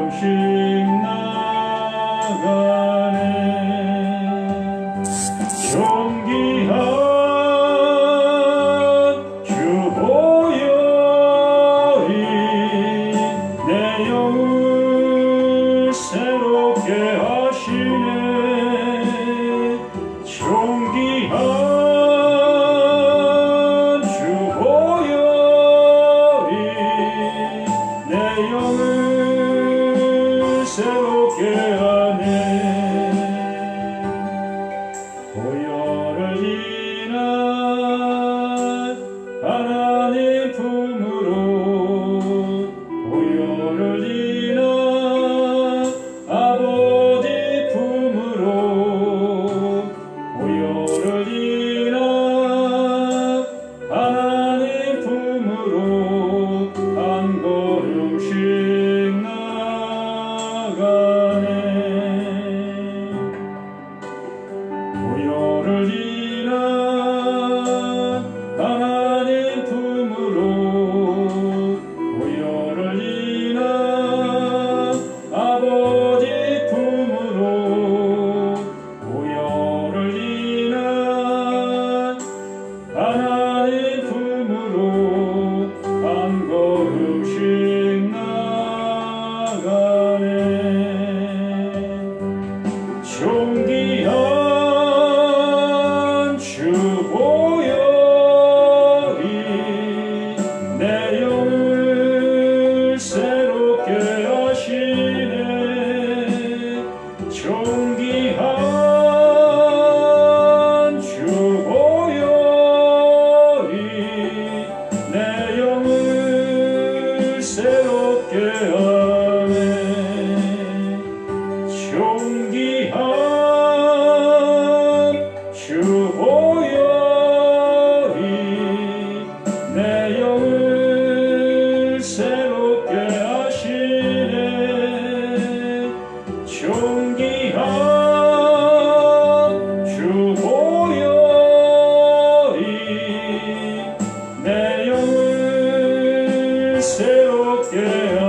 걸음씩 나가네. 존귀한 주 보혈이 내 영을 새롭게 하시네. 존귀한 주 보혈이 내 영을 새롭게 하네. 보혈을 지난 하나님 품으로, 보혈을 지난 아버지 품으로, 보혈을 지난 하나님 품으로 한 걸음씩 나가네. 보혈을 지난 하나님 품으로, 보혈을 지난 아버지 품으로, 보혈을 지난 하나님 품으로 한 걸음씩 나가네. 존귀한 주 보혈이 내 영을 새롭게 하시네. 존귀한 주 보혈이 내 영을 새롭게 하네. 존귀한 주 보혈이 내 영을 새롭게 하시네. 존귀한 주 보혈이 내 영을 새롭게 하네.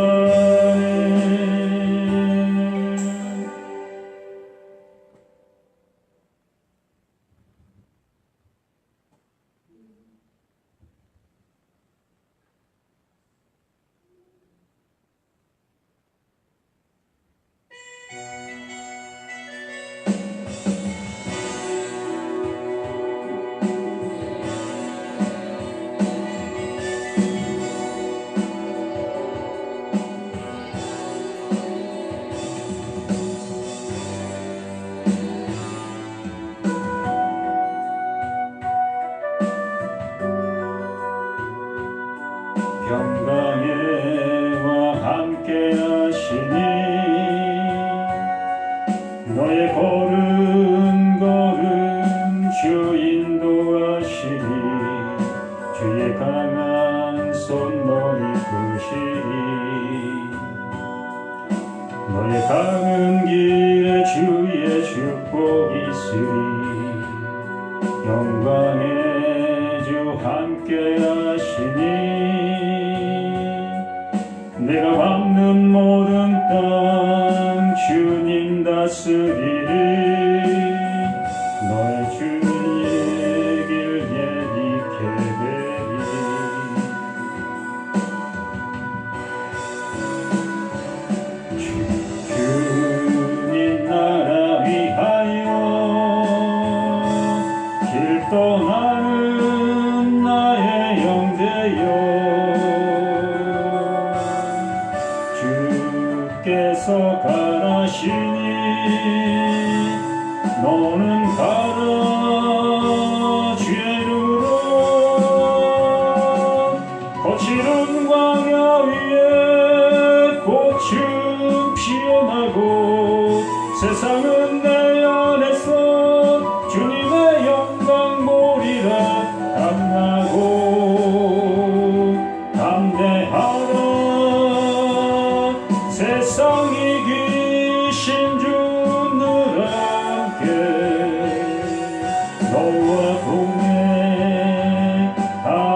평강에와 함께 하시니 너의 걸음걸음 주 인도하시니 주의 강한 손 너를 끄시니 너의 가는 길에 주의 축복 있으리 영광의 주 함께 하시니 내가 밟는 모든 땅 주님 다스리리 너의 주의 길 예비케 되리 주님 나라 위하여 길 떠나는 나의 영되여 주께서 가라시니 너는 가라 주의 이름으로 거칠은 광야 위에 꽃은 피어나고 세상은 내 안에서 주님의 영광 보리라 감나고 담대하라 세상 이기신 주 늘 함께 너와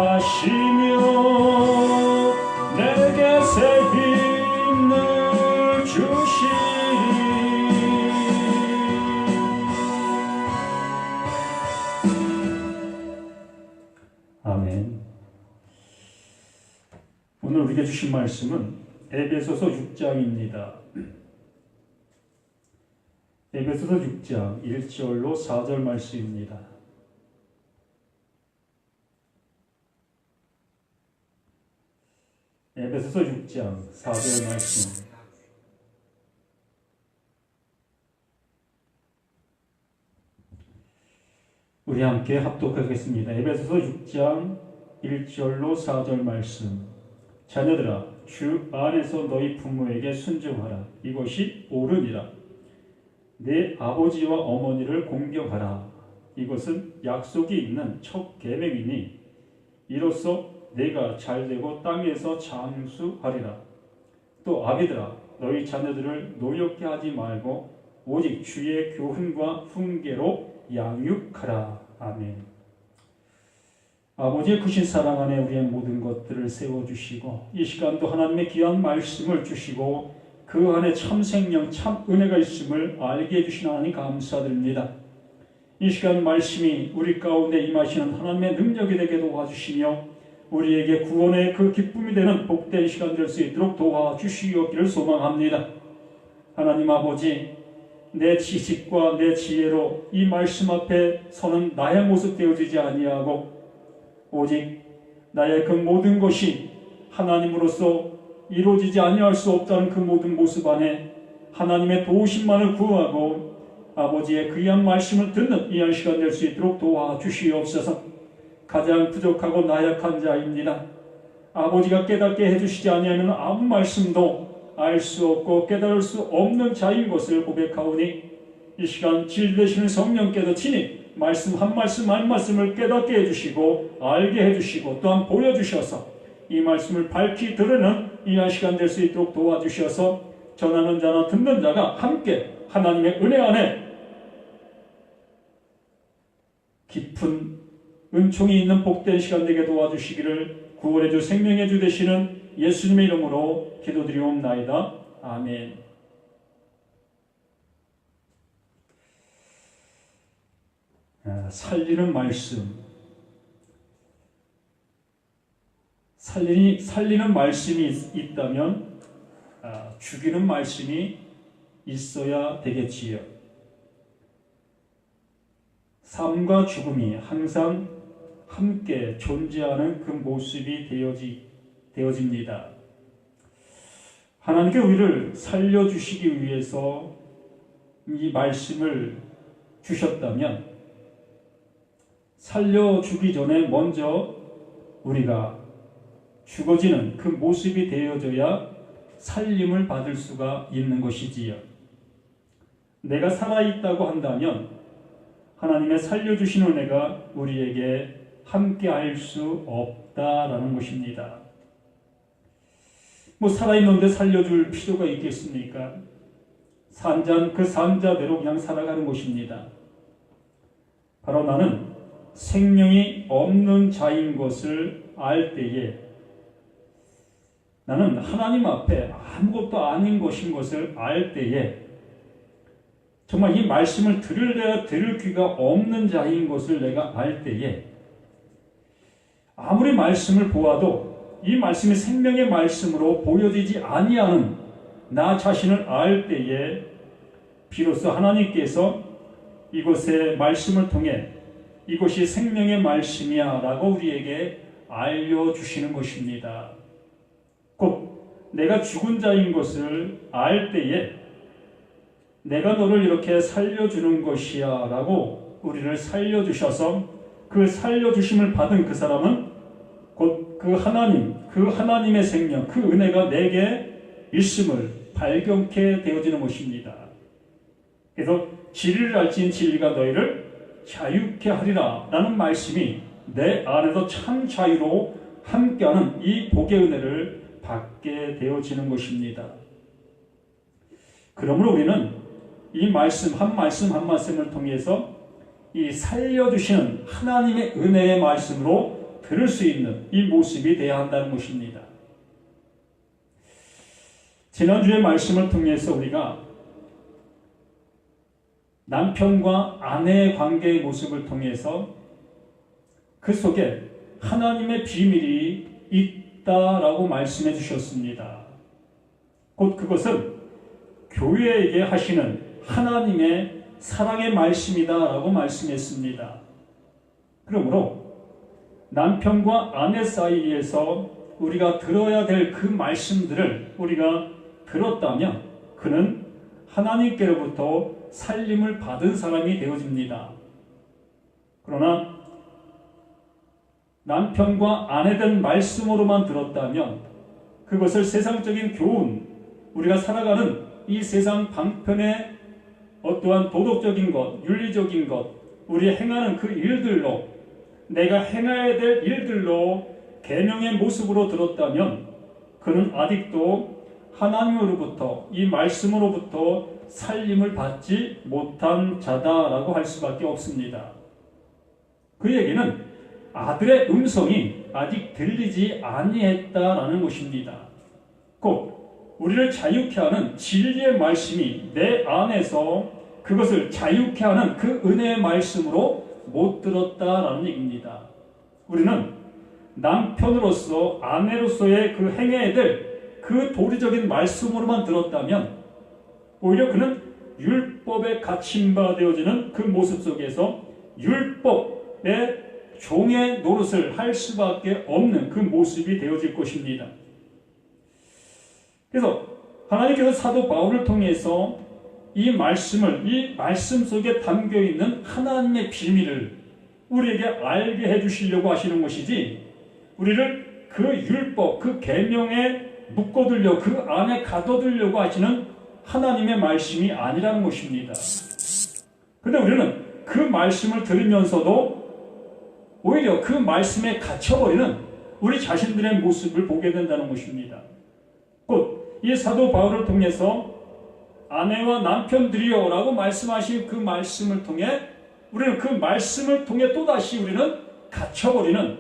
동행하시며 내게 새 힘을 주 우리에게 주신 말씀은 에베소서 6장입니다. 에베소서 6장 1절로 4절 말씀입니다. 에베소서 6장 4절 말씀. 우리 함께 합독하겠습니다. 에베소서 6장 1절로 4절 말씀. 자녀들아, 주 안에서 너희 부모에게 순종하라. 이것이 옳으니라. 내 아버지와 어머니를 공경하라. 이것은 약속이 있는 첫 계명이니 이로써 내가 잘되고 땅에서 장수하리라. 또 아비들아, 너희 자녀들을 노엽게 하지 말고 오직 주의 교훈과 훈계로 양육하라. 아멘. 아버지의 크신 사랑 안에 우리의 모든 것들을 세워주시고 이 시간도 하나님의 귀한 말씀을 주시고 그 안에 참 생명, 참 은혜가 있음을 알게 해주신 하나님 감사드립니다. 이 시간 말씀이 우리 가운데 임하시는 하나님의 능력이 되게 도와주시며 우리에게 구원의 그 기쁨이 되는 복된 시간 될 수 있도록 도와주시옵기를 소망합니다. 하나님 아버지, 내 지식과 내 지혜로 이 말씀 앞에 서는 나의 모습 되어지지 아니하고 오직 나의 그 모든 것이 하나님으로서 이루어지지 아니할 수 없다는 그 모든 모습 안에 하나님의 도우심만을 구하고 아버지의 귀한 말씀을 듣는 이 한 시간 될 수 있도록 도와주시옵소서. 가장 부족하고 나약한 자입니다. 아버지가 깨닫게 해주시지 아니하면 아무 말씀도 알 수 없고 깨달을 수 없는 자인 것을 고백하오니 이 시간 진리되시는 성령께서 친히 말씀 한 말씀 한 말씀을 깨닫게 해주시고 알게 해주시고 또한 보여주셔서 이 말씀을 밝히 드러내는 이 한 시간 될 수 있도록 도와주셔서 전하는 자나 듣는 자가 함께 하나님의 은혜 안에 깊은 은총이 있는 복된 시간 되게 도와주시기를 구원의 주 생명의 주 되시는 예수님의 이름으로 기도드리옵나이다. 아멘. 살리는 말씀. 살리는 말씀이 있다면 죽이는 말씀이 있어야 되겠지요. 삶과 죽음이 항상 함께 존재하는 그 모습이 되어집니다. 하나님께 우리를 살려주시기 위해서 이 말씀을 주셨다면 살려주기 전에 먼저 우리가 죽어지는 그 모습이 되어져야 살림을 받을 수가 있는 것이지요. 내가 살아있다고 한다면 하나님의 살려주신 은혜가 우리에게 함께 할 수 없다라는 것입니다. 살아있는데 살려줄 필요가 있겠습니까? 그 산자대로 그냥 살아가는 것입니다. 바로 나는 생명이 없는 자인 것을 알 때에 나는 하나님 앞에 아무것도 아닌 것인 것을 알 때에 정말 이 말씀을 들을 귀가 없는 자인 것을 내가 알 때에 아무리 말씀을 보아도 이 말씀이 생명의 말씀으로 보여지지 아니하는 나 자신을 알 때에 비로소 하나님께서 이곳의 말씀을 통해 이것이 생명의 말씀이야 라고 우리에게 알려주시는 것입니다. 곧 내가 죽은 자인 것을 알 때에 내가 너를 이렇게 살려주는 것이야 라고 우리를 살려주셔서 그 살려주심을 받은 그 사람은 곧 그 하나님의 생명, 그 은혜가 내게 있음을 발견케 되어지는 것입니다. 그래서 진리를 알지인 진리가 너희를 자유케 하리라 라는 말씀이 내 안에서 참 자유로 함께하는 이 복의 은혜를 받게 되어지는 것입니다. 그러므로 우리는 이 말씀 한 말씀을 통해서 이 살려주시는 하나님의 은혜의 말씀으로 들을 수 있는 이 모습이 되어야 한다는 것입니다. 지난주의 말씀을 통해서 우리가 남편과 아내의 관계의 모습을 통해서 그 속에 하나님의 비밀이 있다라고 말씀해 주셨습니다. 곧 그것은 교회에게 하시는 하나님의 사랑의 말씀이다라고 말씀했습니다. 그러므로 남편과 아내 사이에서 우리가 들어야 될 그 말씀들을 우리가 들었다면 그는 하나님께로부터 살림을 받은 사람이 되어집니다. 그러나 남편과 아내된 말씀으로만 들었다면 그것을 세상적인 교훈, 우리가 살아가는 이 세상 방편의 어떠한 도덕적인 것, 윤리적인 것, 우리 행하는 그 일들로, 내가 행해야 될 일들로 계명의 모습으로 들었다면 그는 아직도 하나님으로부터, 이 말씀으로부터 살림을 받지 못한 자다라고 할 수밖에 없습니다. 그에게는 아들의 음성이 아직 들리지 아니했다라는 것입니다. 곧 우리를 자유케 하는 진리의 말씀이 내 안에서 그것을 자유케 하는 그 은혜의 말씀으로 못 들었다라는 얘기입니다. 우리는 남편으로서 아내로서의 그 행해야 될 그 도리적인 말씀으로만 들었다면 오히려 그는 율법에 갇힌바 되어지는 그 모습 속에서 율법의 종의 노릇을 할 수밖에 없는 그 모습이 되어질 것입니다. 그래서 하나님께서 사도 바울을 통해서 이 말씀을, 이 말씀 속에 담겨있는 하나님의 비밀을 우리에게 알게 해주시려고 하시는 것이지, 우리를 그 율법, 그 계명에 묶어두려고, 그 안에 가둬두려고 하시는 하나님의 말씀이 아니라는 것입니다. 그런데 우리는 그 말씀을 들으면서도 오히려 그 말씀에 갇혀버리는 우리 자신들의 모습을 보게 된다는 것입니다. 곧 이 사도 바울을 통해서 아내와 남편들이여 라고 말씀하신 그 말씀을 통해 우리는 그 말씀을 통해 또다시 우리는 갇혀버리는,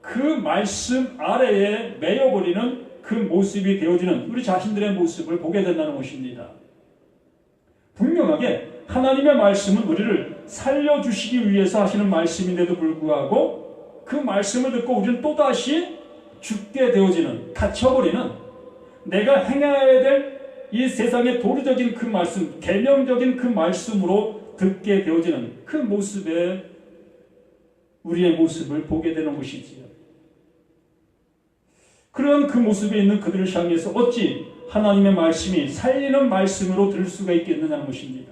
그 말씀 아래에 매여버리는 그 모습이 되어지는 우리 자신들의 모습을 보게 된다는 것입니다. 분명하게 하나님의 말씀은 우리를 살려주시기 위해서 하시는 말씀인데도 불구하고 그 말씀을 듣고 우리는 또다시 죽게 되어지는, 갇혀버리는, 내가 행해야 될 이 세상의 도리적인 그 말씀, 계명적인 그 말씀으로 듣게 되어지는 그 모습에 우리의 모습을 보게 되는 것이지요. 그런 그 모습에 있는 그들을 향해서 어찌 하나님의 말씀이 살리는 말씀으로 들을 수가 있겠느냐는 것입니다.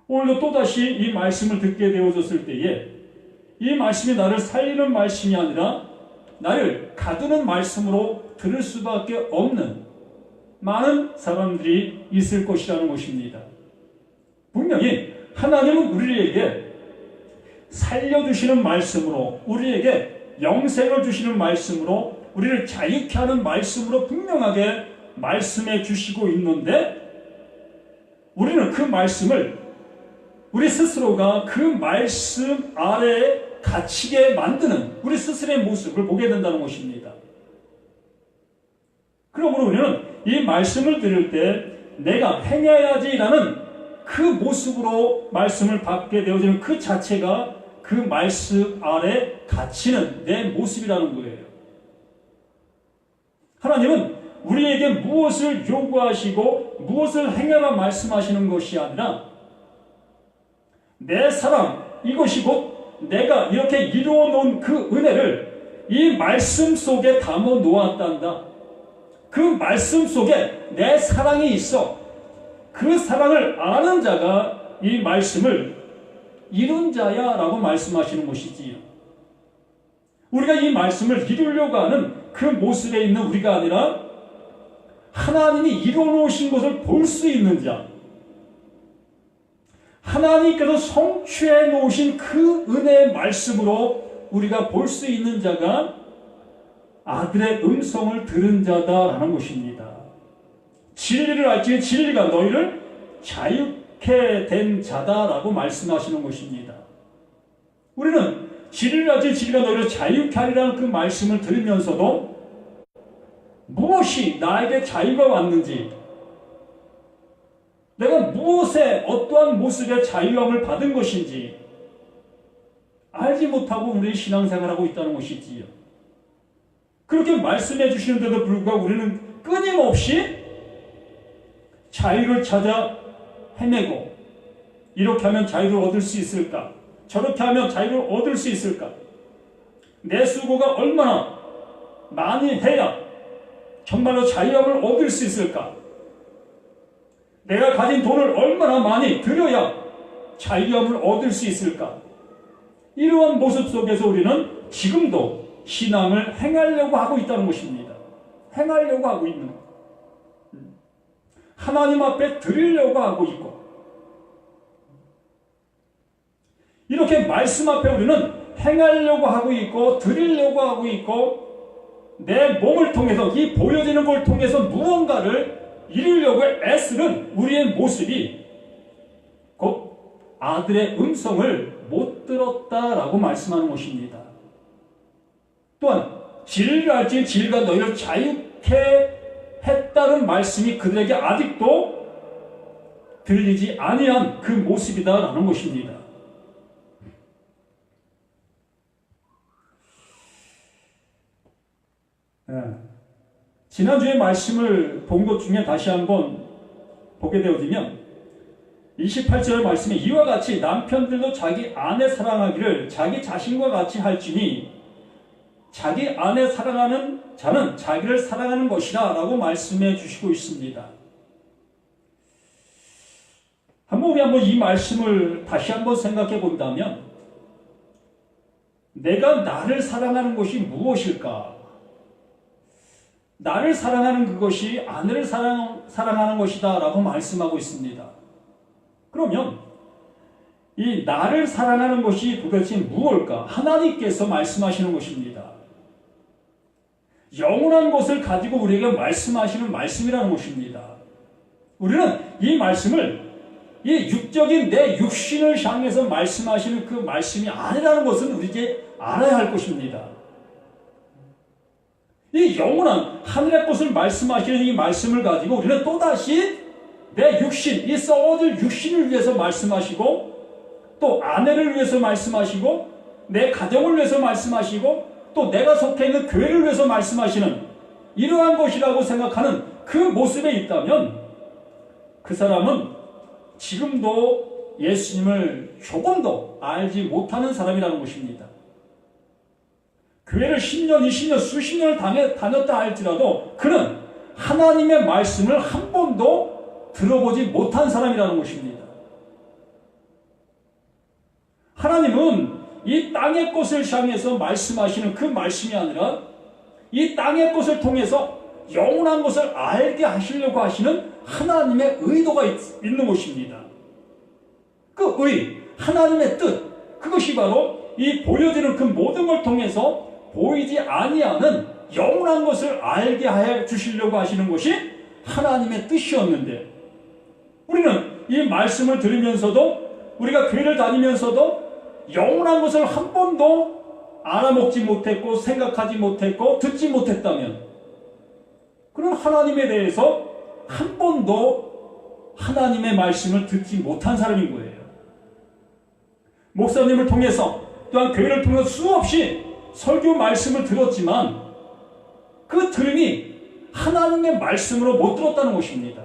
오늘도 또다시 이 말씀을 듣게 되어졌을 때에 이 말씀이 나를 살리는 말씀이 아니라 나를 가두는 말씀으로 들을 수밖에 없는 많은 사람들이 있을 것이라는 것입니다. 분명히 하나님은 우리에게 살려주시는 말씀으로, 우리에게 영생을 주시는 말씀으로, 우리를 자유케 하는 말씀으로 분명하게 말씀해 주시고 있는데 우리는 그 말씀을 우리 스스로가 그 말씀 아래에 갇히게 만드는 우리 스스로의 모습을 보게 된다는 것입니다. 그러므로 우리는 이 말씀을 들을 때 내가 행해야지라는 그 모습으로 말씀을 받게 되어지는 그 자체가 그 말씀 아래 갇히는 내 모습이라는 거예요. 하나님은 우리에게 무엇을 요구하시고 무엇을 행하라 말씀하시는 것이 아니라 내 사랑, 이것이 곧 내가 이렇게 이루어 놓은 그 은혜를 이 말씀 속에 담아 놓았단다. 그 말씀 속에 내 사랑이 있어. 그 사랑을 아는 자가 이 말씀을 이룬 자야 라고 말씀하시는 것이지요. 우리가 이 말씀을 이루려고 하는 그 모습에 있는 우리가 아니라 하나님이 이루어놓으신 것을 볼 수 있는 자, 하나님께서 성취해 놓으신 그 은혜의 말씀으로 우리가 볼 수 있는 자가 아들의 음성을 들은 자다라는 것입니다. 진리를 알지 진리가 너희를 자유케 된 자다라고 말씀하시는 것입니다. 우리는 진리를 알지 진리가 너희를 자유케 하리라는 그 말씀을 들으면서도 무엇이 나에게 자유가 왔는지, 내가 무엇에 어떠한 모습의 자유함을 받은 것인지 알지 못하고 우리 신앙생활하고 있다는 것이지요. 그렇게 말씀해 주시는데도 불구하고 우리는 끊임없이 자유를 찾아 헤매고, 이렇게 하면 자유를 얻을 수 있을까? 저렇게 하면 자유를 얻을 수 있을까? 내 수고가 얼마나 많이 해야 정말로 자유함을 얻을 수 있을까? 내가 가진 돈을 얼마나 많이 들여야 자유함을 얻을 수 있을까? 이러한 모습 속에서 우리는 지금도 신앙을 행하려고 하고 있다는 것입니다. 행하려고 하고 있는 것. 하나님 앞에 드리려고 하고 있고, 이렇게 말씀 앞에 우리는 행하려고 하고 있고, 드리려고 하고 있고, 내 몸을 통해서, 이 보여지는 걸 통해서 무언가를 이루려고 애쓰는 우리의 모습이 곧 아들의 음성을 못 들었다라고 말씀하는 것입니다. 또한 진리를 알지 진리가 너희를 자유케 했다는 말씀이 그들에게 아직도 들리지 아니한 그 모습이다라는 것입니다. 지난주에 말씀을 본 것 중에 다시 한번 보게 되어지면 28절 말씀에 이와 같이 남편들도 자기 아내 사랑하기를 자기 자신과 같이 할지니 자기 아내 사랑하는 자는 자기를 사랑하는 것이다 라고 말씀해 주시고 있습니다. 우리 한번 이 말씀을 다시 한번 생각해 본다면, 내가 나를 사랑하는 것이 무엇일까? 나를 사랑하는 그것이 아내를 사랑하는 것이다 라고 말씀하고 있습니다. 그러면 이 나를 사랑하는 것이 도대체 무엇일까? 하나님께서 말씀하시는 것입니다. 영원한 것을 가지고 우리에게 말씀하시는 말씀이라는 것입니다. 우리는 이 말씀을 이 육적인 내 육신을 향해서 말씀하시는 그 말씀이 아니라는 것은 우리에게 알아야 할 것입니다. 이 영원한 하늘의 것을 말씀하시는 이 말씀을 가지고 우리는 또다시 내 육신, 이 썩어질 육신을 위해서 말씀하시고, 또 아내를 위해서 말씀하시고, 내 가정을 위해서 말씀하시고, 또 내가 속해 있는 교회를 위해서 말씀하시는 이러한 것이라고 생각하는 그 모습에 있다면, 그 사람은 지금도 예수님을 조금도 알지 못하는 사람이라는 것입니다. 교회를 10년, 20년, 수십 년을 다녔다 할지라도 그는 하나님의 말씀을 한 번도 들어보지 못한 사람이라는 것입니다. 하나님은 이 땅의 것을 향해서 말씀하시는 그 말씀이 아니라 이 땅의 것을 통해서 영원한 것을 알게 하시려고 하시는 하나님의 의도가 있는 것입니다. 그 하나님의 뜻, 그것이 바로 이 보여지는 그 모든 걸 통해서 보이지 아니하는 영원한 것을 알게 해 주시려고 하시는 것이 하나님의 뜻이었는데, 우리는 이 말씀을 들으면서도, 우리가 교회를 다니면서도 영원한 것을 한 번도 알아먹지 못했고 생각하지 못했고 듣지 못했다면, 그런 하나님에 대해서 한 번도 하나님의 말씀을 듣지 못한 사람인 거예요. 목사님을 통해서, 또한 교회를 통해서 수없이 설교 말씀을 들었지만 그 들음이 하나님의 말씀으로 못 들었다는 것입니다.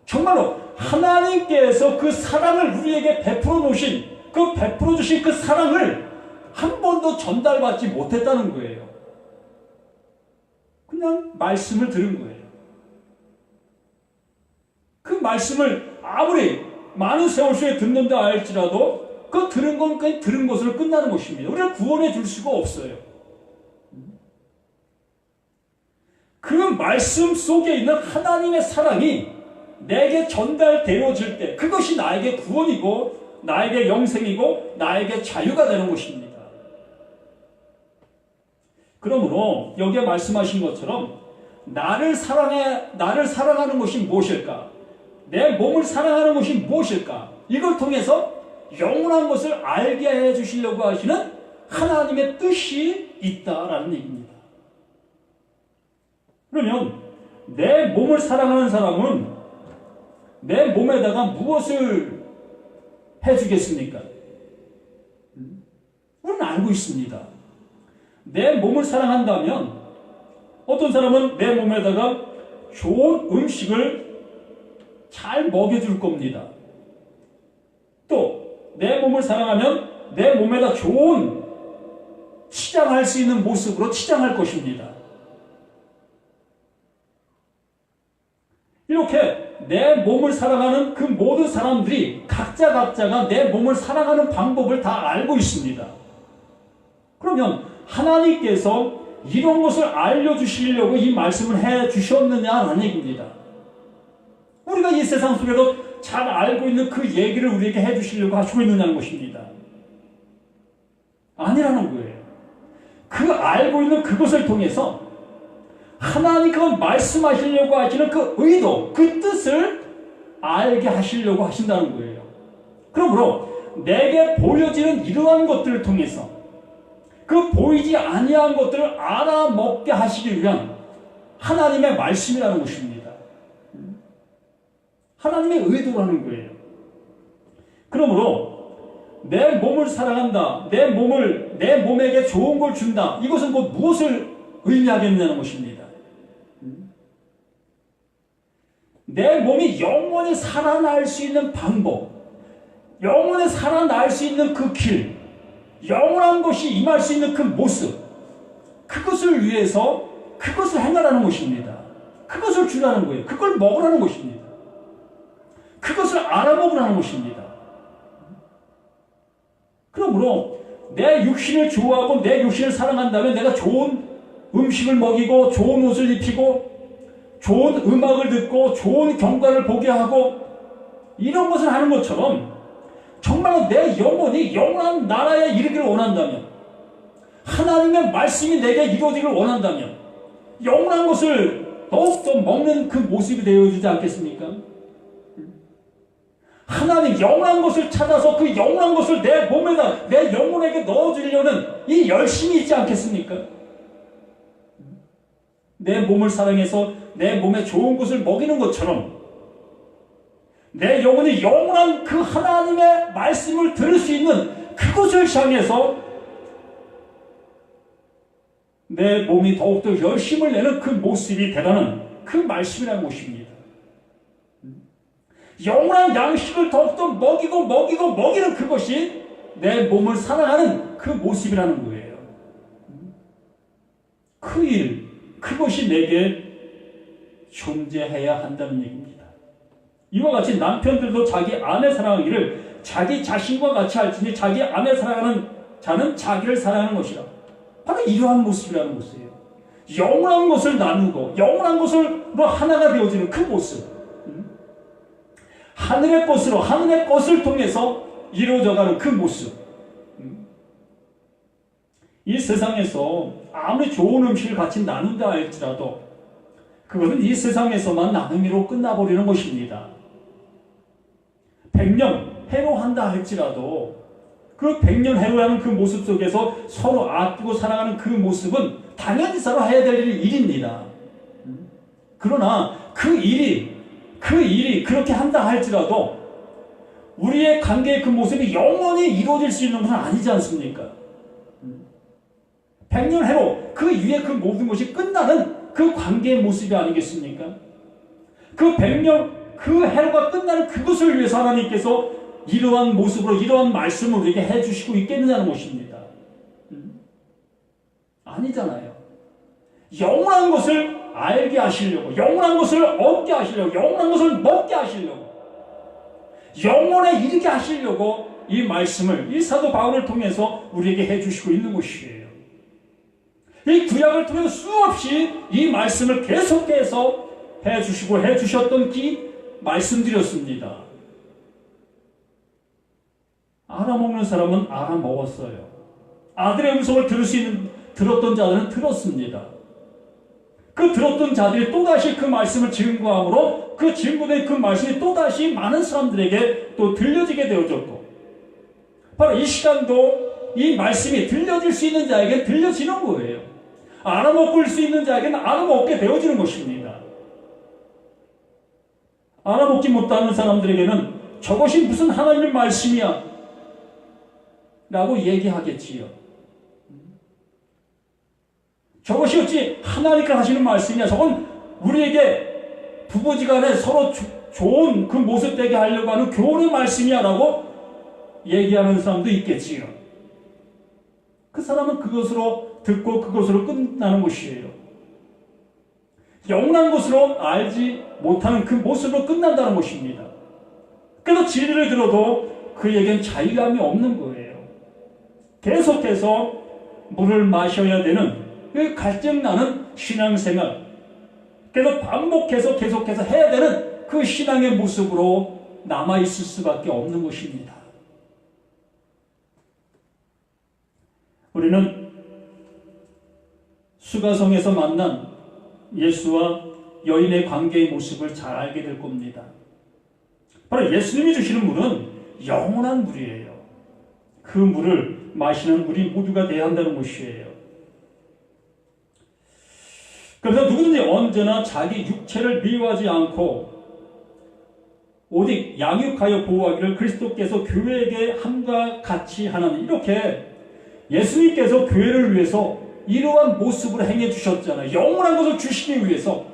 정말로 하나님께서 그 사랑을 우리에게 베풀어 놓으신, 그 베풀어 주신 그 사랑을 한 번도 전달받지 못했다는 거예요. 그냥 말씀을 들은 거예요. 그 말씀을 아무리 많은 세월 속에 듣는다 할지라도 그 들은 건 그냥 들은 것으로 끝나는 것입니다. 우리를 구원해 줄 수가 없어요. 그 말씀 속에 있는 하나님의 사랑이 내게 전달되어질 때 그것이 나에게 구원이고 나에게 영생이고 나에게 자유가 되는 것입니다. 그러므로 여기에 말씀하신 것처럼 나를 사랑하는 것이 무엇일까? 내 몸을 사랑하는 것이 무엇일까? 이걸 통해서 영원한 것을 알게 해 주시려고 하시는 하나님의 뜻이 있다라는 얘기입니다. 그러면 내 몸을 사랑하는 사람은 내 몸에다가 무엇을 해주겠습니까? 우리는 알고 있습니다. 내 몸을 사랑한다면 어떤 사람은 내 몸에다가 좋은 음식을 잘 먹여줄 겁니다. 또 내 몸을 사랑하면 내 몸에다 좋은 치장할 수 있는 모습으로 치장할 것입니다. 이렇게 내 몸을 사랑하는 그 모든 사람들이 각자가 내 몸을 사랑하는 방법을 다 알고 있습니다. 그러면 하나님께서 이런 것을 알려주시려고 이 말씀을 해주셨느냐는 얘기입니다. 우리가 이 세상 속에서 잘 알고 있는 그 얘기를 우리에게 해주시려고 하시고 있느냐는 것입니다. 아니라는 거예요. 그 알고 있는 그것을 통해서 하나님께서 말씀하시려고 하시는 그 의도, 그 뜻을 알게 하시려고 하신다는 거예요. 그러므로 내게 보여지는 이러한 것들을 통해서 그 보이지 아니한 것들을 알아먹게 하시기 위한 하나님의 말씀이라는 것입니다. 하나님의 의도라는 거예요. 그러므로 내 몸을 사랑한다, 내 몸에게 좋은 걸 준다, 이것은 무엇을 의미하겠냐는 것입니다. 내 몸이 영원히 살아날 수 있는 방법, 영원히 살아날 수 있는 그 길, 영원한 것이 임할 수 있는 그 모습, 그것을 위해서 그것을 행하라는 것입니다. 그것을 주라는 거예요. 그걸 먹으라는 것입니다. 그것을 알아먹으라는 것입니다. 그러므로 내 육신을 좋아하고 내 육신을 사랑한다면 내가 좋은 음식을 먹이고 좋은 옷을 입히고 좋은 음악을 듣고 좋은 경관을 보게 하고 이런 것을 하는 것처럼 정말로 내 영혼이 영원한 나라에 이르기를 원한다면, 하나님의 말씀이 내게 이루어지기를 원한다면 영원한 것을 더욱더 먹는 그 모습이 되어지지 않겠습니까? 하나님 영원한 것을 찾아서 그 영원한 것을 내 몸에다, 내 영혼에게 넣어주려는 이 열심이 있지 않겠습니까? 내 몸을 사랑해서 내 몸에 좋은 것을 먹이는 것처럼 내 영혼이 영원한 그 하나님의 말씀을 들을 수 있는 그것을 향해서 내 몸이 더욱더 열심을 내는 그 모습이 되라는 그 말씀이라는 것입니다. 영원한 양식을 더욱더 먹이는 그것이 내 몸을 사랑하는 그 모습이라는 거예요. 그 일, 그것이 내게 존재해야 한다는 얘기입니다. 이와 같이 남편들도 자기 아내 사랑하기를 자기 자신과 같이 할지니 자기 아내 사랑하는 자는 자기를 사랑하는 것이라. 바로 이러한 모습이라는 것이에요. 영원한 것을 나누고 영원한 것으로 하나가 되어지는 그 모습, 하늘의 것을 통해서 이루어져가는 그 모습. 이 세상에서 아무리 좋은 음식을 같이 나눈다 할지라도 그것은 이 세상에서만 나누기로 끝나버리는 것입니다. 100년 해로한다 할지라도 그 100년 해로하는 그 모습 속에서 서로 아끼고 사랑하는 그 모습은 당연히 서로 해야 될 일입니다. 그러나 그 일이 그렇게 한다 할지라도 우리의 관계의 그 모습이 영원히 이루어질 수 있는 것은 아니지 않습니까? 100년 해로 그 위에 그 모든 것이 끝나는 그 관계의 모습이 아니겠습니까? 그 100년 그 해로가 끝나는 그것을 위해서 하나님께서 이러한 모습으로 이러한 말씀을 우리에게 해주시고 있겠느냐는 것입니다. 아니잖아요. 영원한 것을 알게 하시려고, 영원한 것을 얻게 하시려고, 영원한 것을 먹게 하시려고, 영원에 이르게 하시려고 이 말씀을 이 사도 바울을 통해서 우리에게 해주시고 있는 것이에요. 이 구약을 통해서 수없이 이 말씀을 계속해서 해주시고 해주셨던 말씀드렸습니다. 알아먹는 사람은 알아먹었어요. 아들의 음성을 들었던 자들은 들었습니다. 그 들었던 자들이 또다시 그 말씀을 증거함으로 그 증거된 그 말씀이 또다시 많은 사람들에게 또 들려지게 되어졌고, 바로 이 시간도 이 말씀이 들려질 수 있는 자에게 들려지는 거예요. 알아먹을 수 있는 자에게는 알아먹게 되어지는 것입니다. 알아먹지 못하는 사람들에게는 저것이 무슨 하나님의 말씀이야 라고 얘기하겠지요. 저것이 어찌 하나님께서 하시는 말씀이냐. 저건 우리에게 부부지간에 서로 좋은 그 모습 되게 하려고 하는 교훈의 말씀이야 라고 얘기하는 사람도 있겠지요. 그 사람은 그것으로 듣고 그것으로 끝나는 것이에요. 영원한 것으로 알지 못하는 그 모습으로 끝난다는 것입니다. 그래서 진리를 들어도 그에겐 자유함이 없는 거예요. 계속해서 물을 마셔야 되는 그 갈증나는 신앙생활, 그래서 반복해서 계속해서 해야 되는 그 신앙의 모습으로 남아있을 수밖에 없는 것입니다. 우리는 수가성에서 만난 예수와 여인의 관계의 모습을 잘 알게 될 겁니다. 바로 예수님이 주시는 물은 영원한 물이에요. 그 물을 마시는 우리 모두가 돼야 한다는 것이에요. 그래서 누구든지 언제나 자기 육체를 미워하지 않고 오직 양육하여 보호하기를 그리스도께서 교회에게 함과 같이 하나니, 이렇게 예수님께서 교회를 위해서 이러한 모습으로 행해 주셨잖아요. 영원한 것을 주시기 위해서,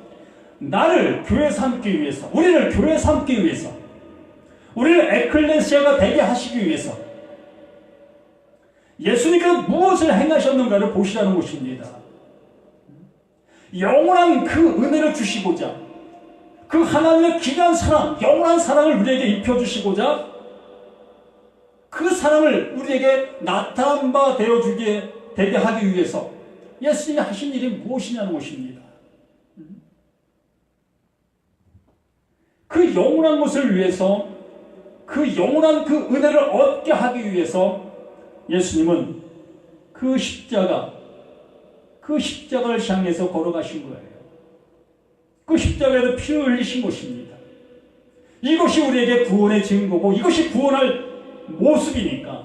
나를 교회 삼기 위해서, 우리를 교회 삼기 위해서, 우리를 에클레시아가 되게 하시기 위해서 예수님께서 무엇을 행하셨는가를 보시라는 것입니다. 영원한 그 은혜를 주시고자, 그 하나님의 귀한 사랑, 영원한 사랑을 우리에게 입혀주시고자 그 사랑을 우리에게 나타난 바 되어주게 되게 하기 위해서 예수님이 하신 일이 무엇이냐는 것입니다. 그 영원한 것을 위해서, 그 영원한 그 은혜를 얻게 하기 위해서 예수님은 그 십자가를 향해서 걸어가신 거예요. 그 십자가에서 피를 흘리신 것입니다. 이것이 우리에게 구원의 증거고, 이것이 구원할 모습이니까,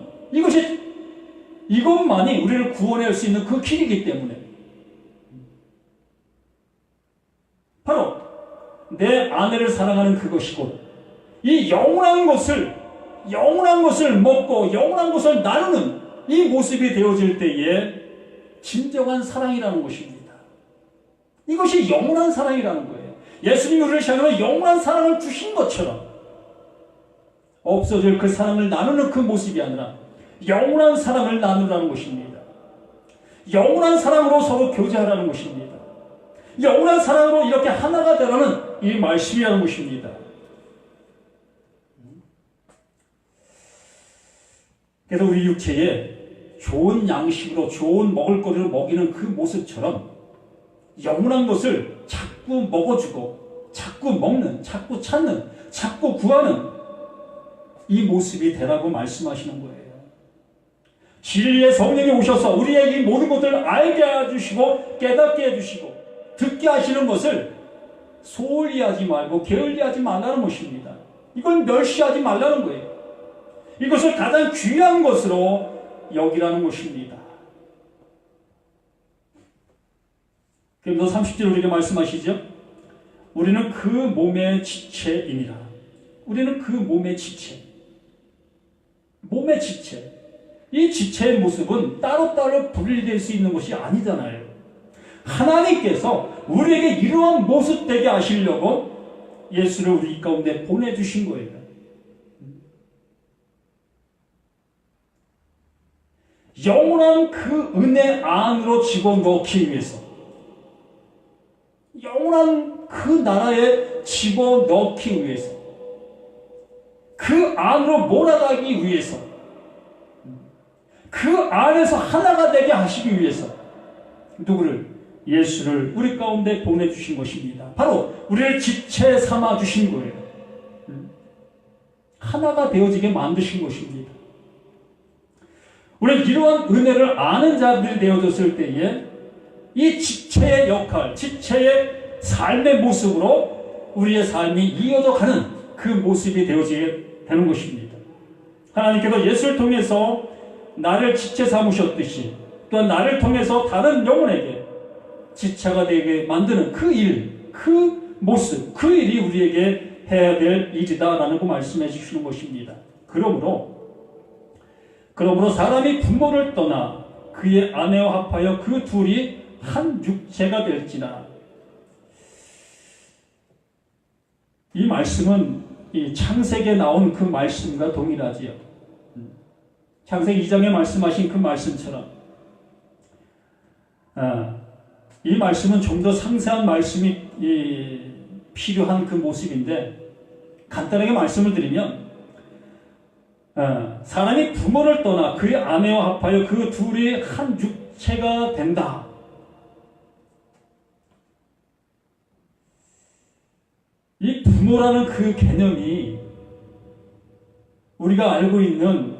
이것만이 우리를 구원할 수 있는 그 길이기 때문에, 바로 내 아내를 사랑하는 그것이고, 이 영원한 것을 먹고 영원한 것을 나누는 이 모습이 되어질 때에 진정한 사랑이라는 것입니다. 이것이 영원한 사랑이라는 거예요. 예수님이 우리를 향하여 영원한 사랑을 주신 것처럼 없어질 그 사랑을 나누는 그 모습이 아니라 영원한 사랑을 나누라는 것입니다. 영원한 사랑으로 서로 교제하라는 것입니다. 영원한 사랑으로 이렇게 하나가 되라는 이 말씀이라는 것입니다. 그래서 우리 육체에 좋은 양식으로 좋은 먹을거리를 먹이는 그 모습처럼 영원한 것을 자꾸 먹어주고 자꾸 먹는, 자꾸 찾는, 자꾸 구하는 이 모습이 되라고 말씀하시는 거예요. 진리의 성령이 오셔서 우리의 이 모든 것들을 알게 해주시고 깨닫게 해주시고 듣게 하시는 것을 소홀히 하지 말고 게을리 하지 말라는 것입니다. 이걸 멸시하지 말라는 거예요. 이것을 가장 귀한 것으로 여기라는 것입니다. 그래서 30절 우리에게 말씀하시죠. 우리는 그 몸의 지체이니라. 우리는 그 몸의 지체. 몸의 지체. 이 지체의 모습은 따로따로 분리될 수 있는 것이 아니잖아요. 하나님께서 우리에게 이러한 모습 되게 하시려고 예수를 우리 가운데 보내주신 거예요. 영원한 그 은혜 안으로 집어넣기 위해서, 영원한 그 나라에 집어넣기 위해서, 그 안으로 몰아가기 위해서, 그 안에서 하나가 되게 하시기 위해서 누구를? 예수를 우리 가운데 보내주신 것입니다. 바로 우리를 지체 삼아 주신 거예요. 하나가 되어지게 만드신 것입니다. 우리는 이러한 은혜를 아는 자들이 되어졌을 때에 이 지체의 역할, 지체의 삶의 모습으로 우리의 삶이 이어져 가는 그 모습이 되어지게 되는 것입니다. 하나님께서 예수를 통해서 나를 지체 삼으셨듯이 또한 나를 통해서 다른 영혼에게 지체가 되게 만드는 그 일, 그 모습, 그 일이 우리에게 해야 될 일이다라는 거 말씀해 주시는 것입니다. 그러므로 사람이 부모를 떠나 그의 아내와 합하여 그 둘이 한 육체가 될지나. 이 말씀은 이 창세기에 나온 그 말씀과 동일하지요. 창세기 2장에 말씀하신 그 말씀처럼 이 말씀은 좀 더 상세한 말씀이 필요한 그 모습인데, 간단하게 말씀을 드리면 사람이 부모를 떠나 그의 아내와 합하여 그 둘이 한 육체가 된다. 이 부모라는 그 개념이 우리가 알고 있는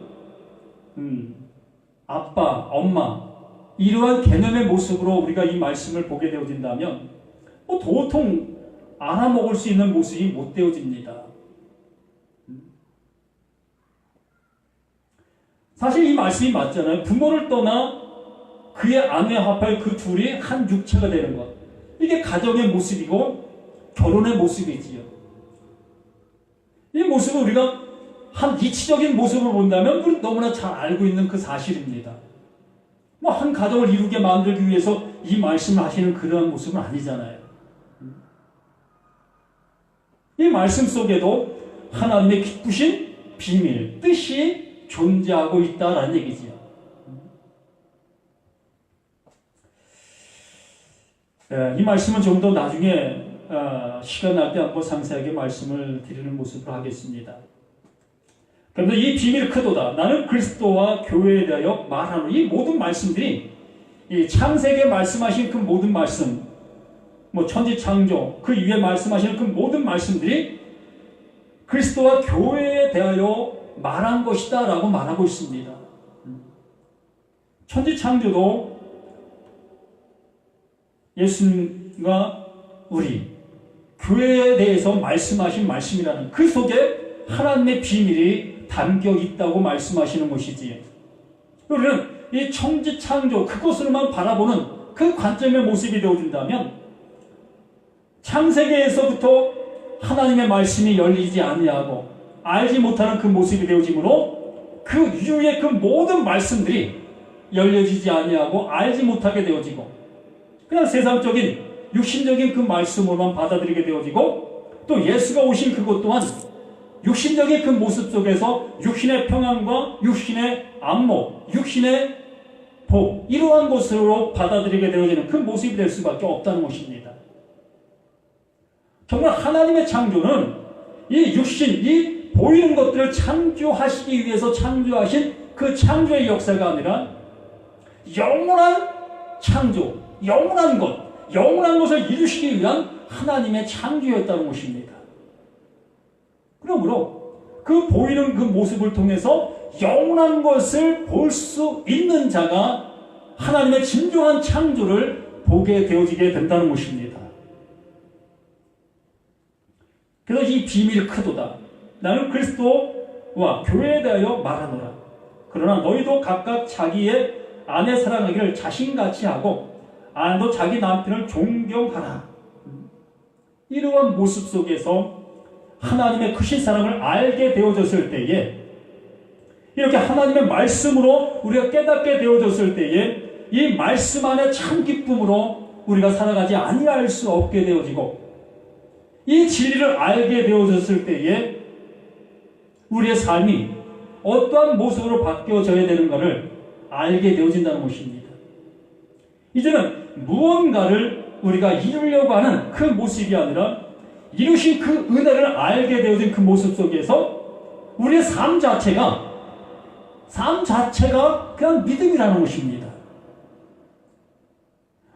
아빠, 엄마, 이러한 개념의 모습으로 우리가 이 말씀을 보게 되어진다면 도통 알아먹을 수 있는 모습이 못 되어집니다. 사실 이 말씀이 맞잖아요. 부모를 떠나 그의 아내와 합하여 그 둘이 한 육체가 되는 것. 이게 가정의 모습이고 결혼의 모습이지요. 이 모습을 우리가 한 이치적인 모습을 본다면 우리 너무나 잘 알고 있는 그 사실입니다. 한 가정을 이루게 만들기 위해서 이 말씀을 하시는 그러한 모습은 아니잖아요. 이 말씀 속에도 하나님의 기쁘신 비밀, 뜻이 존재하고 있다라는 얘기지요. 이 말씀은 좀 더 나중에 시간 날 때 한번 상세하게 말씀을 드리는 모습으로 하겠습니다. 그런데 이 비밀 크도다. 나는 그리스도와 교회에 대하여 말하는 이 모든 말씀들이 이 창세기에 말씀하신 그 모든 말씀, 천지 창조 그 위에 말씀하시는 그 모든 말씀들이 그리스도와 교회에 대하여 말한 것이다 라고 말하고 있습니다. 천지 창조도 예수님과 우리 교회에 대해서 말씀하신 말씀이라는 그 속에 하나님의 비밀이 담겨 있다고 말씀하시는 것이지요. 우리는 이 천지 창조 그것으로만 바라보는 그 관점의 모습이 되어준다면 창세기에서부터 하나님의 말씀이 열리지 아니하고 알지 못하는 그 모습이 되어지므로 그 이후의 그 모든 말씀들이 열려지지 아니하고 알지 못하게 되어지고 그냥 세상적인 육신적인 그 말씀으로만 받아들이게 되어지고 또 예수가 오신 그것 또한 육신적인 그 모습 속에서 육신의 평안과 육신의 안목, 육신의 복 이러한 것으로 받아들이게 되어지는 그 모습이 될 수밖에 없다는 것입니다. 정말 하나님의 창조는 이 육신, 이 보이는 것들을 창조하시기 위해서 창조하신 그 창조의 역사가 아니라 영원한 창조, 영원한 것을 이루시기 위한 하나님의 창조였다는 것입니다. 그러므로 그 보이는 그 모습을 통해서 영원한 것을 볼 수 있는 자가 하나님의 진정한 창조를 보게 되어지게 된다는 것입니다. 그래서 이 비밀이 크도다. 나는 그리스도와 교회에 대하여 말하노라. 그러나 너희도 각각 자기의 아내 사랑하기를 자신같이 하고 아내도 자기 남편을 존경하라. 이러한 모습 속에서 하나님의 크신 사랑을 알게 되어졌을 때에 이렇게 하나님의 말씀으로 우리가 깨닫게 되어졌을 때에 이 말씀 안에 참 기쁨으로 우리가 살아가지 아니할 수 없게 되어지고 이 진리를 알게 되어졌을 때에 우리의 삶이 어떠한 모습으로 바뀌어져야 되는가를 알게 되어진다는 것입니다. 이제는 무언가를 우리가 이루려고 하는 그 모습이 아니라 이루신 그 은혜를 알게 되어진 그 모습 속에서 우리의 삶 자체가 그냥 믿음이라는 것입니다.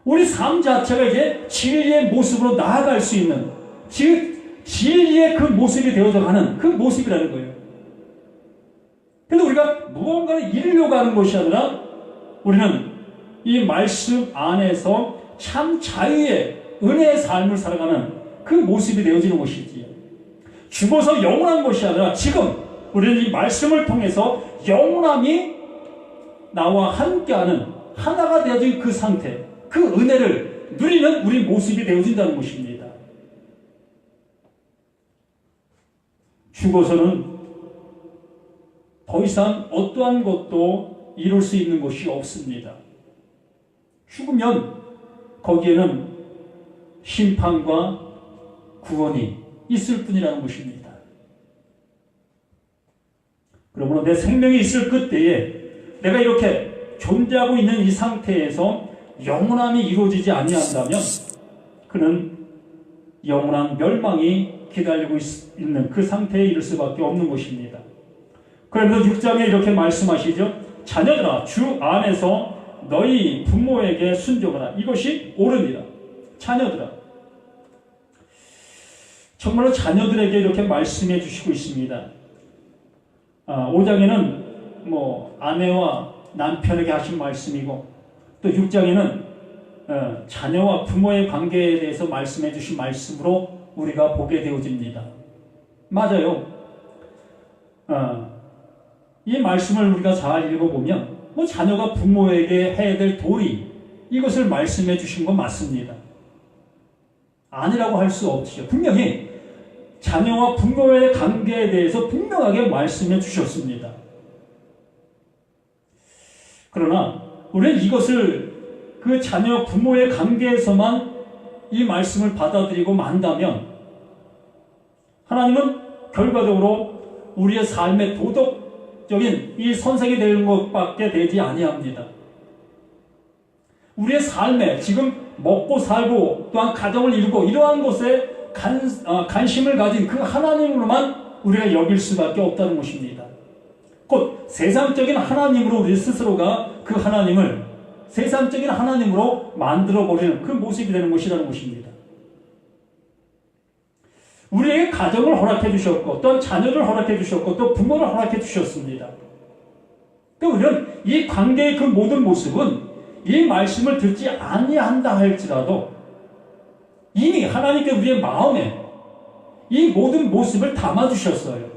우리 삶 자체가 이제 진리의 모습으로 나아갈 수 있는 즉 진리의 그 모습이 되어져가는 그 모습이라는 거예요. 그래서 우리가 무언가를 이루려고 하는 것이 아니라 우리는 이 말씀 안에서 참 자유의 은혜의 삶을 살아가는 그 모습이 되어지는 것이지요. 죽어서 영원한 것이 아니라 지금 우리는 이 말씀을 통해서 영원함이 나와 함께하는 하나가 되어진 그 상태, 그 은혜를 누리는 우리 모습이 되어진다는 것입니다. 죽어서는 더 이상 어떠한 것도 이룰 수 있는 것이 없습니다. 죽으면 거기에는 심판과 구원이 있을 뿐이라는 것입니다. 그러므로 내 생명이 있을 그때에 내가 이렇게 존재하고 있는 이 상태에서 영원함이 이루어지지 아니한다면 그는 영원한 멸망이 기다리고 있는 그 상태에 이를 수밖에 없는 것입니다. 그러면서 6장에 이렇게 말씀하시죠. 자녀들아, 주 안에서 너희 부모에게 순종하라. 이것이 옳으니라. 자녀들아. 정말로 자녀들에게 이렇게 말씀해 주시고 있습니다. 5장에는 아내와 남편에게 하신 말씀이고, 또 6장에는 자녀와 부모의 관계에 대해서 말씀해 주신 말씀으로 우리가 보게 되어집니다. 맞아요. 이 말씀을 우리가 잘 읽어보면 자녀가 부모에게 해야 될 도리, 이것을 말씀해 주신 건 맞습니다. 아니라고 할 수 없지요. 분명히 자녀와 부모의 관계에 대해서 분명하게 말씀해 주셨습니다. 그러나 우리는 이것을 그 자녀 부모의 관계에서만 이 말씀을 받아들이고 만다면 하나님은 결과적으로 우리의 삶의 도덕적인 이 선생이 되는 것밖에 되지 아니합니다. 우리의 삶에 지금 먹고 살고 또한 가정을 이루고 이러한 것에 관심을 가진 그 하나님으로만 우리가 여길 수밖에 없다는 것입니다. 곧 세상적인 하나님으로 우리 스스로가 그 하나님을 세상적인 하나님으로 만들어버리는 그 모습이 되는 것이라는 것입니다. 우리에게 가정을 허락해 주셨고 또한 자녀를 허락해 주셨고 또 부모를 허락해 주셨습니다. 또 우리는 이 관계의 그 모든 모습은 이 말씀을 듣지 아니한다 할지라도 이미 하나님께 우리의 마음에 이 모든 모습을 담아주셨어요.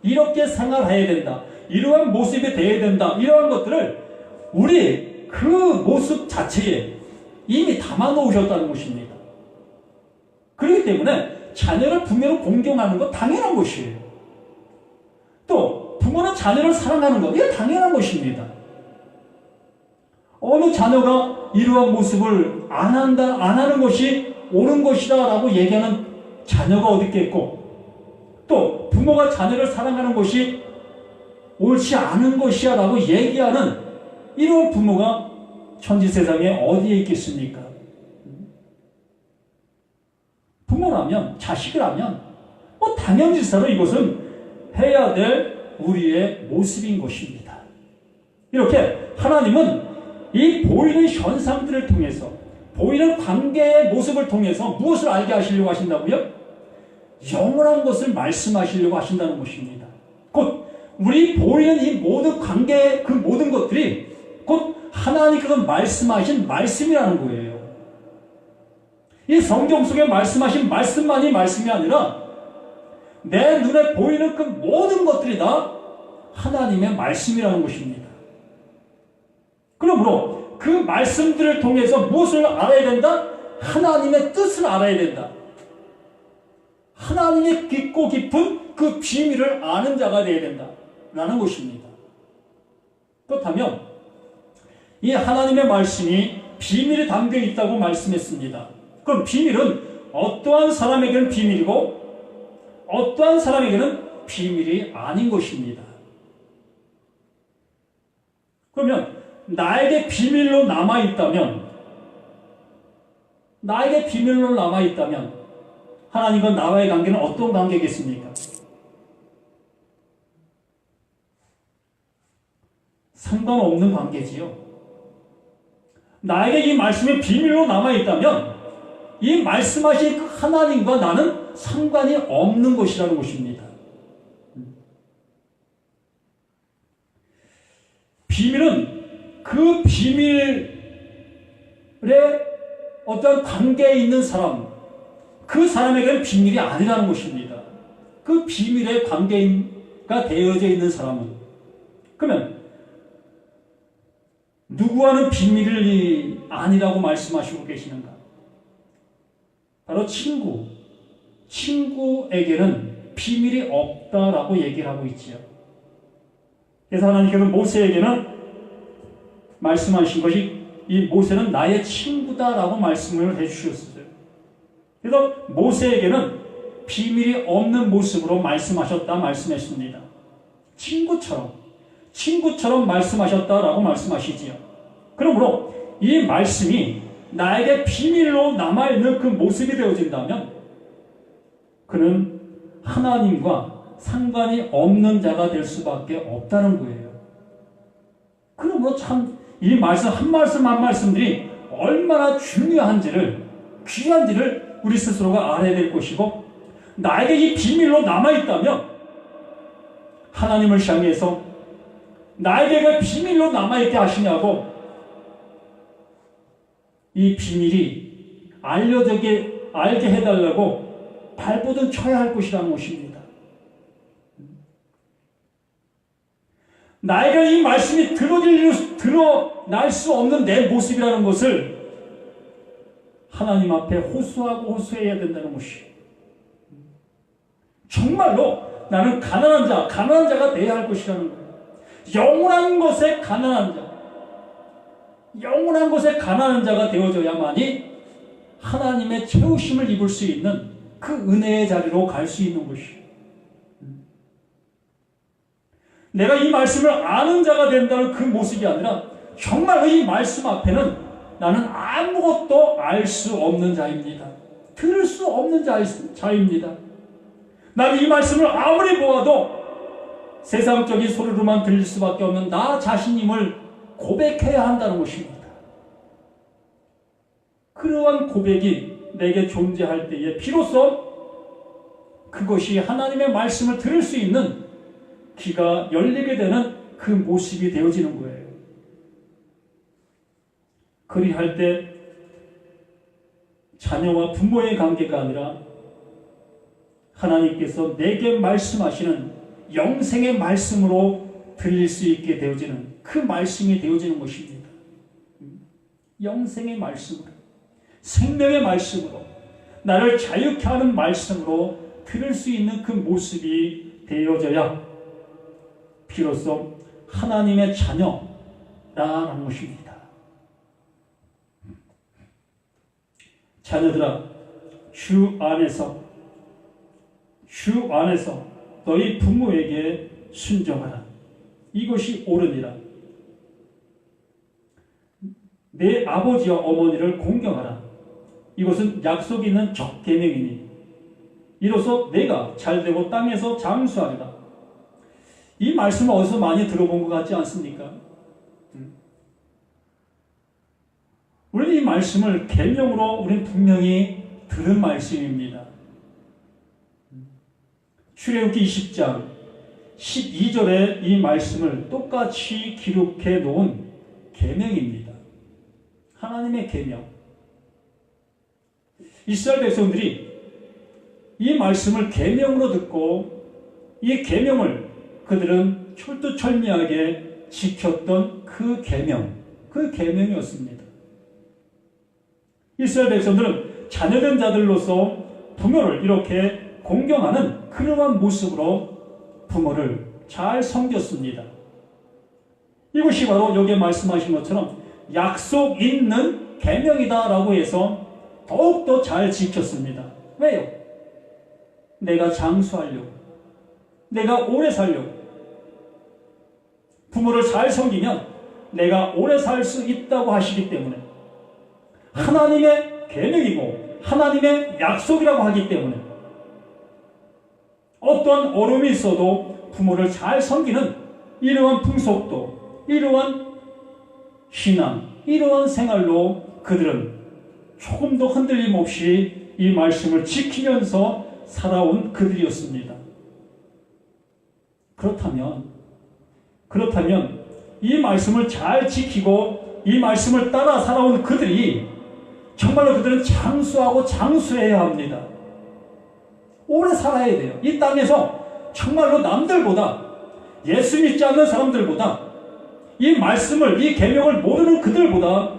이렇게 생활해야 된다. 이러한 모습이 되어야 된다. 이러한 것들을 우리 그 모습 자체에 이미 담아놓으셨다는 것입니다. 그렇기 때문에 자녀를 부모로 공경하는 것 당연한 것이에요. 또 부모는 자녀를 사랑하는 것, 이게 당연한 것입니다. 어느 자녀가 이러한 모습을 안 하는 것이 옳은 것이다 라고 얘기하는 자녀가 어디 있겠고, 또 부모가 자녀를 사랑하는 것이 옳지 않은 것이야 라고 얘기하는 이런 부모가 천지세상에 어디에 있겠습니까? 부모라면, 자식이라면 당연지사로 이것은 해야 될 우리의 모습인 것입니다. 이렇게 하나님은 이 보이는 현상들을 통해서, 보이는 관계의 모습을 통해서 무엇을 알게 하시려고 하신다고요? 영원한 것을 말씀하시려고 하신다는 것입니다. 곧 우리 보이는 이 모든 관계의 그 모든 것들이 곧 하나님께서 말씀하신 말씀이라는 거예요. 이 성경 속에 말씀하신 말씀만이 말씀이 아니라 내 눈에 보이는 그 모든 것들이 다 하나님의 말씀이라는 것입니다. 그러므로 그 말씀들을 통해서 무엇을 알아야 된다? 하나님의 뜻을 알아야 된다. 하나님의 깊고 깊은 그 비밀을 아는 자가 되어야 된다라는 것입니다. 그렇다면 이 하나님의 말씀이 비밀이 담겨 있다고 말씀했습니다. 그럼 비밀은 어떠한 사람에게는 비밀이고 어떠한 사람에게는 비밀이 아닌 것입니다. 그러면 나에게 비밀로 남아있다면 하나님과 나와의 관계는 어떤 관계겠습니까? 상관없는 관계지요. 나에게 이 말씀이 비밀로 남아있다면 이 말씀하신 그 하나님과 나는 상관이 없는 것이라는 것입니다. 비밀은 그 비밀의 어떤 관계에 있는 사람, 그 사람에게는 비밀이 아니라는 것입니다. 그 비밀의 관계가 되어져 있는 사람은, 그러면 누구와는 비밀이 아니라고 말씀하시고 계시는가? 바로 친구에게는 비밀이 없다라고 얘기를 하고 있지요. 그래서 하나님께서는 모세에게는 말씀하신 것이 이 모세는 나의 친구다라고 말씀을 해주셨어요. 그래서 모세에게는 비밀이 없는 모습으로 말씀하셨다 말씀했습니다. 친구처럼 말씀하셨다라고 말씀하시지요. 그러므로 이 말씀이 나에게 비밀로 남아있는 그 모습이 되어진다면 그는 하나님과 상관이 없는 자가 될 수밖에 없다는 거예요. 그러므로 참 이 말씀 한 말씀들이 얼마나 중요한지를, 귀한지를 우리 스스로가 알아야 될 것이고, 나에게 이 비밀로 남아있다면 하나님을 향해서 나에게 그 비밀로 남아있게 하시냐고, 이 비밀이 알게 해달라고 발버둥 쳐야 할 것이라는 것입니다. 나에게 이 말씀이 드러날 수 없는 내 모습이라는 것을 하나님 앞에 호소해야 된다는 것이, 정말로 나는 가난한 자가 되어야 할 것이라는 거예요. 영원한 것에 가난한 자가 되어져야만이 하나님의 채우심을 입을 수 있는 그 은혜의 자리로 갈 수 있는 것이에요. 내가 이 말씀을 아는 자가 된다는 그 모습이 아니라 정말 이 말씀 앞에는 나는 아무것도 알 수 없는 자입니다. 들을 수 없는 자입니다. 나는 이 말씀을 아무리 보아도 세상적인 소리로만 들릴 수밖에 없는 나 자신임을 고백해야 한다는 것입니다. 그러한 고백이 내게 존재할 때에 비로소 그것이 하나님의 말씀을 들을 수 있는 귀가 열리게 되는 그 모습이 되어지는 거예요. 그리할 때 자녀와 부모의 관계가 아니라 하나님께서 내게 말씀하시는 영생의 말씀으로 들릴 수 있게 되어지는 그 말씀이 되어지는 것입니다. 영생의 말씀으로, 생명의 말씀으로, 나를 자유케 하는 말씀으로 들을 수 있는 그 모습이 되어져야 비로소 하나님의 자녀라는 것입니다. 자녀들아, 주 안에서 너희 부모에게 순종하라. 이것이 옳으니라. 내 아버지와 어머니를 공경하라. 이것은 약속이 있는 첫 계명이니 이로써 내가 잘되고 땅에서 장수하리라. 이 말씀을 어디서 많이 들어본 것 같지 않습니까? 우리는 이 말씀을 계명으로 우리는 분명히 들은 말씀입니다. 출애굽기 20장 12절에 이 말씀을 똑같이 기록해 놓은 계명입니다. 하나님의 계명. 이스라엘 백성들이 이 말씀을 계명으로 듣고 이 계명을 그들은 철두철미하게 지켰던 그 계명이었습니다. 이스라엘 백성들은 자녀된 자들로서 부모를 이렇게 공경하는 그러한 모습으로 부모를 잘 섬겼습니다. 이것이 바로 여기에 말씀하신 것처럼 약속 있는 계명이다라고 해서 더욱더 잘 지켰습니다. 왜요? 내가 장수하려고, 내가 오래 살려고. 부모를 잘 섬기면 내가 오래 살 수 있다고 하시기 때문에, 하나님의 계명이고 하나님의 약속이라고 하기 때문에 어떤 어려움이 있어도 부모를 잘 섬기는 이러한 풍속도, 이러한 신앙, 이러한 생활로 그들은 조금도 흔들림 없이 이 말씀을 지키면서 살아온 그들이었습니다. 그렇다면 이 말씀을 잘 지키고 이 말씀을 따라 살아온 그들이 정말로 그들은 장수하고 장수해야 합니다. 오래 살아야 돼요. 이 땅에서 정말로 남들보다, 예수 믿지 않는 사람들보다, 이 말씀을, 이 계명을 모르는 그들보다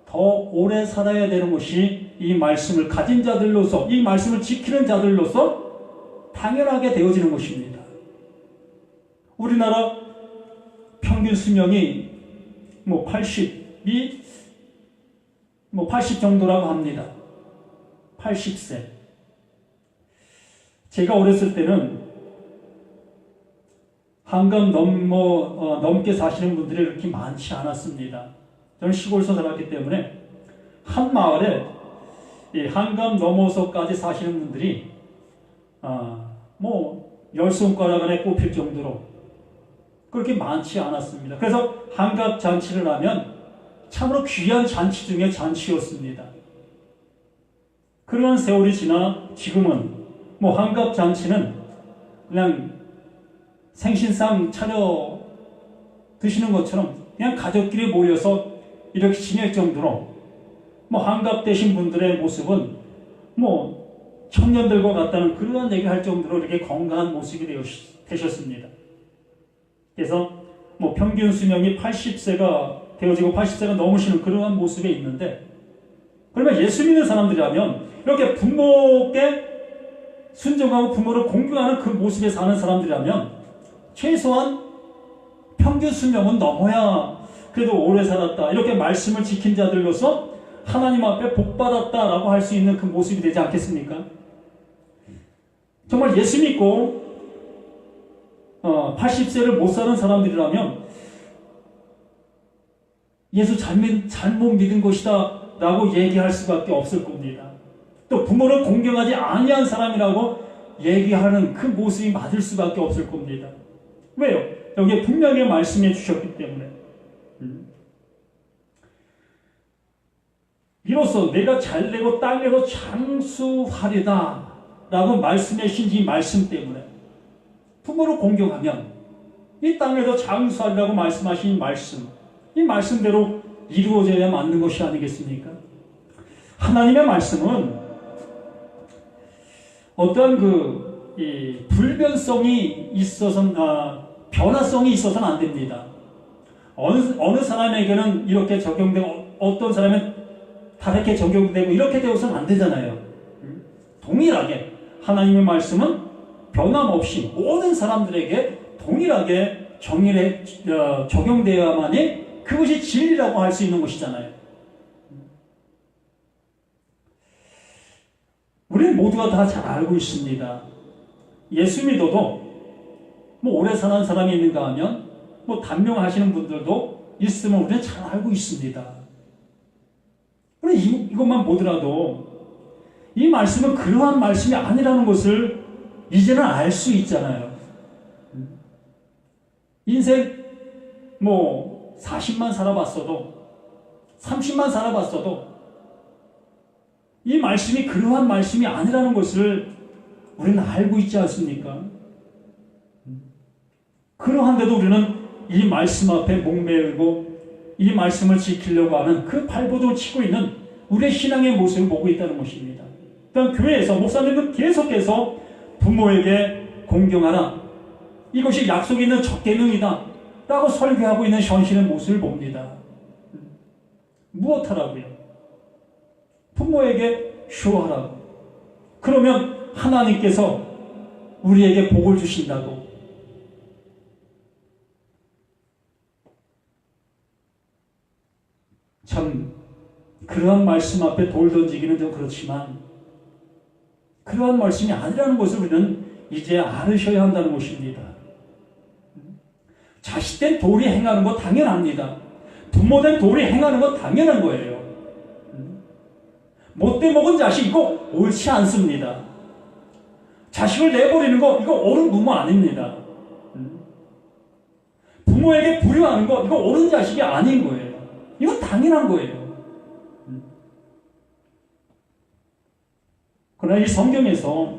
더 오래 살아야 되는 것이 이 말씀을 가진 자들로서, 이 말씀을 지키는 자들로서 당연하게 되어지는 것입니다. 우리나라 평균 수명이 80, 80 정도라고 합니다. 80세. 제가 어렸을 때는 한갑 넘게 사시는 분들이 그렇게 많지 않았습니다. 저는 시골에서 살았기 때문에 한 마을에 한갑 넘어서까지 사시는 분들이 열 손가락 안에 꼽힐 정도로 그렇게 많지 않았습니다. 그래서 한갑 잔치를 하면 참으로 귀한 잔치 중에 잔치였습니다. 그런 세월이 지나 지금은 한갑 잔치는 그냥 생신상 차려 드시는 것처럼 그냥 가족끼리 모여서 이렇게 지낼 정도로 한갑 되신 분들의 모습은 청년들과 같다는 그러한 얘기를 할 정도로 이렇게 건강한 모습이 되셨습니다. 그래서 평균 수명이 80세가 되어지고 80세가 넘으시는 그러한 모습에 있는데, 그러면 예수 믿는 사람들이라면 이렇게 부모께 순종하고 부모를 공경하는 그 모습에 사는 사람들이라면 최소한 평균 수명은 넘어야 그래도 오래 살았다, 이렇게 말씀을 지킨 자들로서 하나님 앞에 복받았다라고 할 수 있는 그 모습이 되지 않겠습니까? 정말 예수 믿고 80세를 못 사는 사람들이라면 예수 잘못 믿은 것이다 라고 얘기할 수밖에 없을 겁니다. 또 부모를 공경하지 아니한 사람이라고 얘기하는 그 모습이 맞을 수밖에 없을 겁니다. 왜요? 여기에 분명히 말씀해 주셨기 때문에. 이로써 내가 잘되고 땅에서 장수하리다 라고 말씀해 주신 이 말씀 때문에 부모를 공경하면 이 땅에서 장수하리라고 말씀하신 말씀, 이 말씀대로 이루어져야 맞는 것이 아니겠습니까? 하나님의 말씀은 어떠한 불변성이 있어서는, 변화성이 있어서는 안 됩니다. 어느 사람에게는 이렇게 적용되고 어떤 사람은 다르게 적용되고 이렇게 되어서는 안 되잖아요. 동일하게 하나님의 말씀은 변함없이 모든 사람들에게 동일하게 적용되어야만이 그것이 진리라고 할 수 있는 것이잖아요. 우리는 모두가 다 잘 알고 있습니다. 예수 믿어도 오래 사는 사람이 있는가 하면 단명하시는 분들도 있으면 우리는 잘 알고 있습니다. 그런데 이것만 보더라도 이 말씀은 그러한 말씀이 아니라는 것을 이제는 알 수 있잖아요. 인생 40만 살아봤어도 30만 살아봤어도 이 말씀이 그러한 말씀이 아니라는 것을 우리는 알고 있지 않습니까? 그러한데도 우리는 이 말씀 앞에 목매이고 이 말씀을 지키려고 하는 그 발버둥을 치고 있는 우리의 신앙의 모습을 보고 있다는 것입니다. 그러니까 교회에서 목사님은 계속해서 부모에게 공경하라, 이것이 약속이 있는 첫 계명이다 라고 설교하고 있는 현실의 모습을 봅니다. 무엇하라고요? 부모에게 효하라고. 그러면 하나님께서 우리에게 복을 주신다고. 참 그러한 말씀 앞에 돌 던지기는 좀 그렇지만 그러한 말씀이 아니라는 것을 우리는 이제 알으셔야 한다는 것입니다. 자식된 돌이 행하는 거 당연합니다. 부모된 돌이 행하는 거 당연한 거예요. 못돼 먹은 자식 이거 옳지 않습니다. 자식을 내버리는 거 이거 옳은 부모 아닙니다. 부모에게 불효하는 거 이거 옳은 자식이 아닌 거예요. 이건 당연한 거예요. 그러나 이 성경에서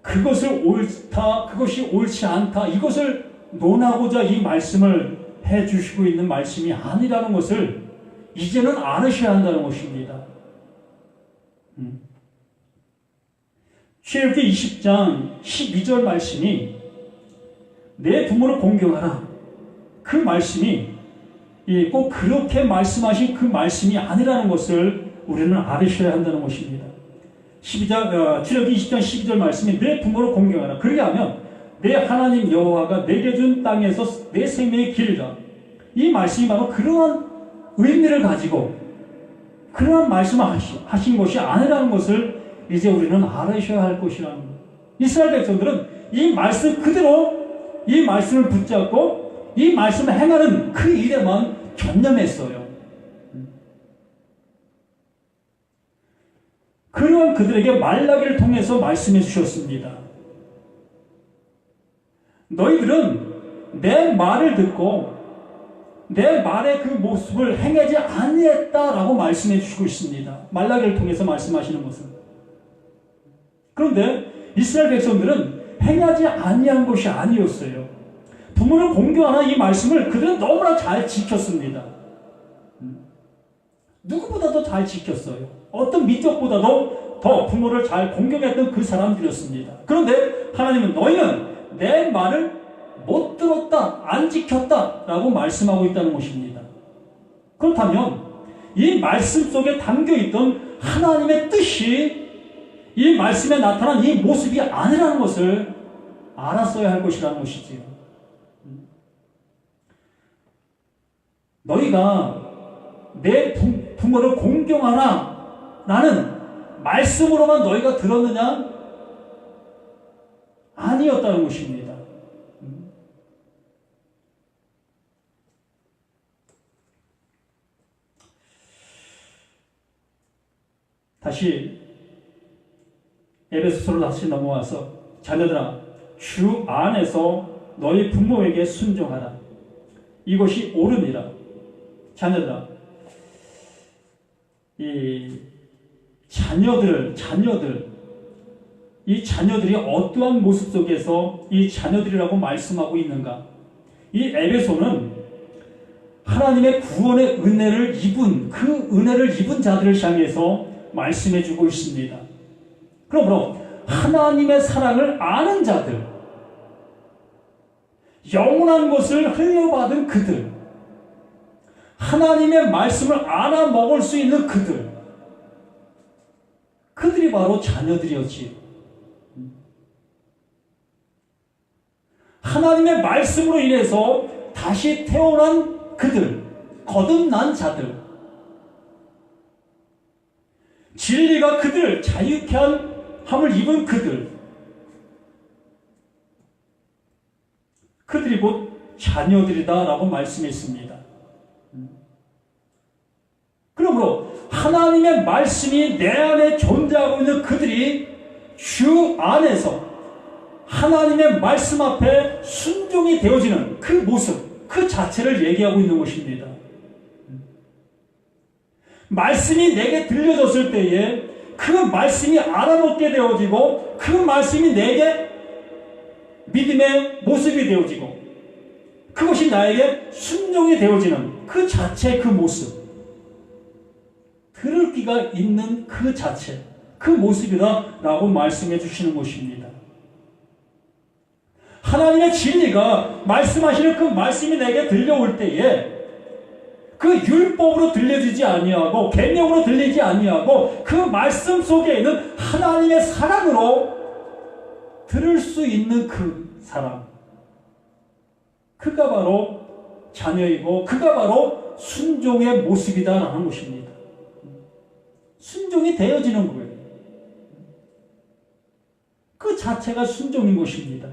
그것을 옳다, 그것이 옳지 않다, 이것을 논하고자 이 말씀을 해주시고 있는 말씀이 아니라는 것을 이제는 알으셔야 한다는 것입니다. 출애굽기 20장 12절 말씀이 내 부모를 공경하라, 그 말씀이 꼭 그렇게 말씀하신 그 말씀이 아니라는 것을 우리는 알으셔야 한다는 것입니다. 출애굽기 20장 12절 말씀이 내 부모를 공경하라. 그렇게 하면 내 하나님 여호와가 내게 준 땅에서 내 생명의 길이라. 이 말씀이 바로 그러한 의미를 가지고 그러한 말씀을 하신 것이 아니라는 것을 이제 우리는 알아셔야 할 것이라는 거예요. 이스라엘 백성들은 이 말씀 그대로 이 말씀을 붙잡고 이 말씀을 행하는 그 일에만 전념했어요. 그러한 그들에게 말라기를 통해서 말씀해 주셨습니다. 너희들은 내 말을 듣고 내 말의 그 모습을 행하지 아니했다라고 말씀해 주시고 있습니다. 말라기를 통해서 말씀하시는 것은. 그런데 이스라엘 백성들은 행하지 아니한 것이 아니었어요. 부모를 공경하는 이 말씀을 그들은 너무나 잘 지켰습니다. 누구보다도 잘 지켰어요. 어떤 민족보다도 더 부모를 잘 공경했던 그 사람들이었습니다. 그런데 하나님은 너희는 내 말을 못 들었다, 안 지켰다 라고 말씀하고 있다는 것입니다. 그렇다면 이 말씀 속에 담겨있던 하나님의 뜻이 이 말씀에 나타난 이 모습이 아니라는 것을 알았어야 할 것이라는 것이지요. 너희가 내 부모를 공경하나 라는 말씀으로만 너희가 들었느냐? 아니었다는 것입니다. 다시 에베소서로 다시 넘어와서 자녀들아 주 안에서 너희 부모에게 순종하라. 이것이 옳으니라. 자녀들아 이 자녀들이 어떠한 모습 속에서 이 자녀들이라고 말씀하고 있는가? 이 에베소는 하나님의 구원의 은혜를 입은 그 은혜를 입은 자들을 향해서 말씀해 주고 있습니다. 그러므로 하나님의 사랑을 아는 자들, 영원한 것을 흘려받은 그들, 하나님의 말씀을 알아먹을 수 있는 그들이 바로 자녀들이었지. 하나님의 말씀으로 인해서 다시 태어난 그들, 거듭난 자들, 진리가 그들 자유케 함을 입은 그들이 곧 자녀들이다라고 말씀했습니다. 그러므로 하나님의 말씀이 내 안에 존재하고 있는 그들이 주 안에서 하나님의 말씀 앞에 순종이 되어지는 그 모습, 그 자체를 얘기하고 있는 것입니다. 말씀이 내게 들려졌을 때에 그 말씀이 알아먹게 되어지고 그 말씀이 내게 믿음의 모습이 되어지고 그것이 나에게 순종이 되어지는 그 자체의 그 모습, 들을 귀가 있는 그 자체, 그 모습이다라고 말씀해 주시는 것입니다. 하나님의 진리가 말씀하시는 그 말씀이 내게 들려올 때에 그 율법으로 들려지지 아니하고 계명으로 들리지 아니하고 그 말씀 속에 있는 하나님의 사랑으로 들을 수 있는 그 사람, 그가 바로 자녀이고 그가 바로 순종의 모습이다라는 것입니다. 순종이 되어지는 거예요. 그 자체가 순종인 것입니다.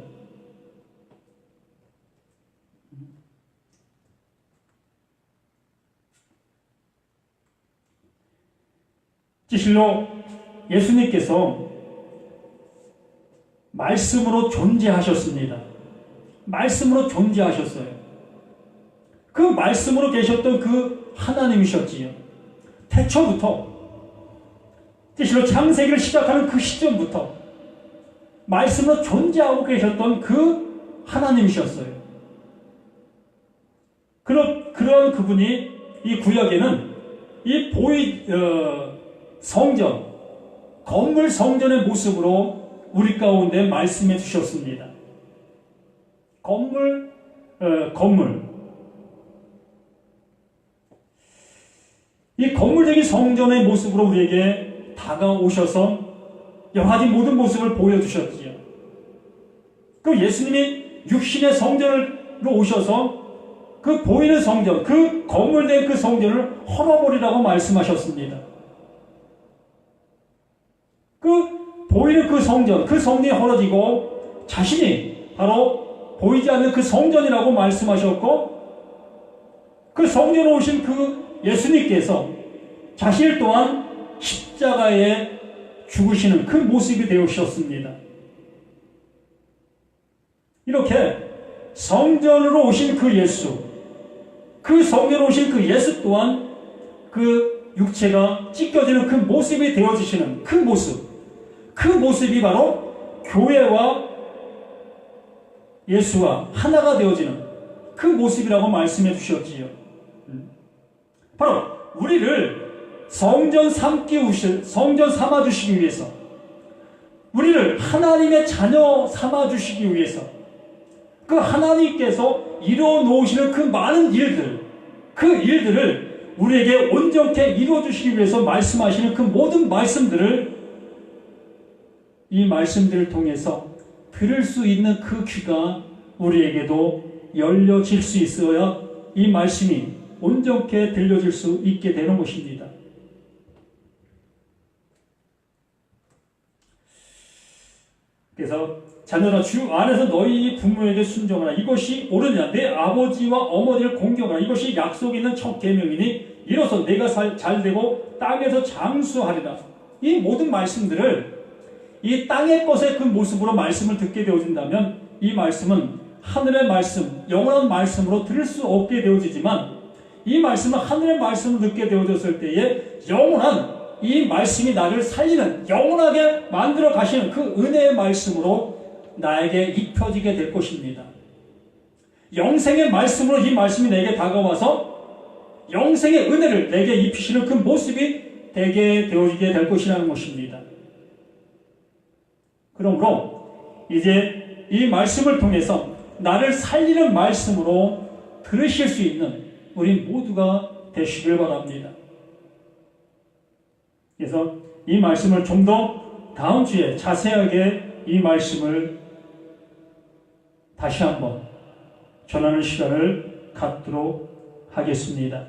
실로 예수님께서 말씀으로 존재하셨습니다. 말씀으로 존재하셨어요. 그 말씀으로 계셨던 그 하나님이셨지요. 태초부터, 실로 창세기를 시작하는 그 시점부터 말씀으로 존재하고 계셨던 그 하나님이셨어요. 그런 그분이 이 구약에는 이 성전, 건물 성전의 모습으로 우리 가운데 말씀해 주셨습니다. 건물. 이 건물적인 성전의 모습으로 우리에게 다가오셔서 여러 가지 모든 모습을 보여주셨지요. 그 예수님이 육신의 성전으로 오셔서 그 보이는 성전, 그 건물된 그 성전을 헐어버리라고 말씀하셨습니다. 그 보이는 그 성전이 헐어지고 자신이 바로 보이지 않는 그 성전이라고 말씀하셨고, 그 성전에 오신 그 예수님께서 자신 또한 십자가에 죽으시는 그 모습이 되으셨습니다. 이렇게 성전으로 오신 그 예수, 그 성전으로 오신 그 예수 또한 그 육체가 찢겨지는 그 모습이 되어지시는 그 모습이 바로 교회와 예수와 하나가 되어지는 그 모습이라고 말씀해 주셨지요. 바로 우리를 성전 삼아 주시기 위해서, 우리를 하나님의 자녀 삼아 주시기 위해서, 그 하나님께서 이루어 놓으시는 그 많은 일들, 그 일들을 우리에게 온전케 이루어 주시기 위해서 말씀하시는 그 모든 말씀들을, 이 말씀들을 통해서 들을 수 있는 그 귀가 우리에게도 열려질 수 있어야 이 말씀이 온전케 들려질 수 있게 되는 것입니다. 그래서 자녀라, 주 안에서 너희 부모에게 순종하라. 이것이 옳으냐. 내 아버지와 어머니를 공경하라. 이것이 약속 있는 첫 계명이니 이로써 내가 잘되고 땅에서 장수하리라. 이 모든 말씀들을 이 땅의 것의 그 모습으로 말씀을 듣게 되어진다면, 이 말씀은 하늘의 말씀, 영원한 말씀으로 들을 수 없게 되어지지만, 이 말씀은 하늘의 말씀을 듣게 되어졌을 때에 영원한 이 말씀이 나를 살리는, 영원하게 만들어 가시는 그 은혜의 말씀으로 나에게 입혀지게 될 것입니다. 영생의 말씀으로 이 말씀이 내게 다가와서 영생의 은혜를 내게 입히시는 그 모습이 되게 되어지게 될 것이라는 것입니다. 그러므로 이제 이 말씀을 통해서 나를 살리는 말씀으로 들으실 수 있는 우리 모두가 되시길 바랍니다. 그래서 이 말씀을 좀 더 다음 주에 자세하게 이 말씀을 다시 한번 전하는 시간을 갖도록 하겠습니다.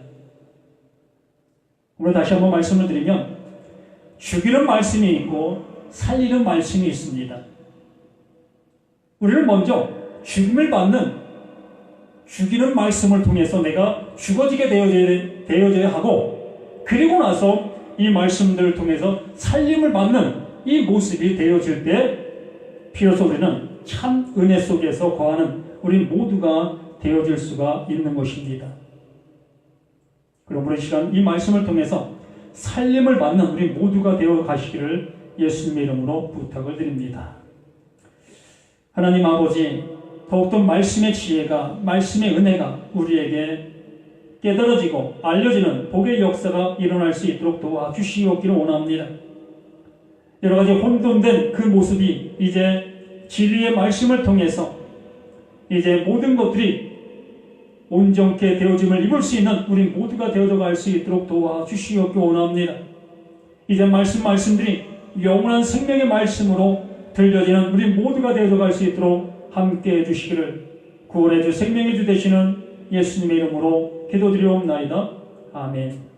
오늘 다시 한번 말씀을 드리면, 죽이는 말씀이 있고 살리는 말씀이 있습니다. 우리는 먼저 죽임을 받는, 죽이는 말씀을 통해서 내가 죽어지게 되어져야 하고, 그리고 나서 이 말씀들을 통해서 살림을 받는 이 모습이 되어질 때 비로소 우리는 참 은혜 속에서 거하는 우리 모두가 되어질 수가 있는 것입니다. 그러므로 이 시간 이 말씀을 통해서 살림을 받는 우리 모두가 되어 가시기를 예수님의 이름으로 부탁을 드립니다. 하나님 아버지, 더욱더 말씀의 지혜가, 말씀의 은혜가 우리에게 깨달아지고 알려지는 복의 역사가 일어날 수 있도록 도와주시옵기를 원합니다. 여러 가지 혼돈된 그 모습이 이제 진리의 말씀을 통해서 이제 모든 것들이 온전케 되어짐을 입을 수 있는 우리 모두가 되어져 갈 수 있도록 도와주시옵기 원합니다. 이제 말씀들이 영원한 생명의 말씀으로 들려지는 우리 모두가 되어져 갈 수 있도록 함께해 주시기를 구원의 주, 생명의 주 되시는 예수님의 이름으로 기도드리옵나이다. 아멘.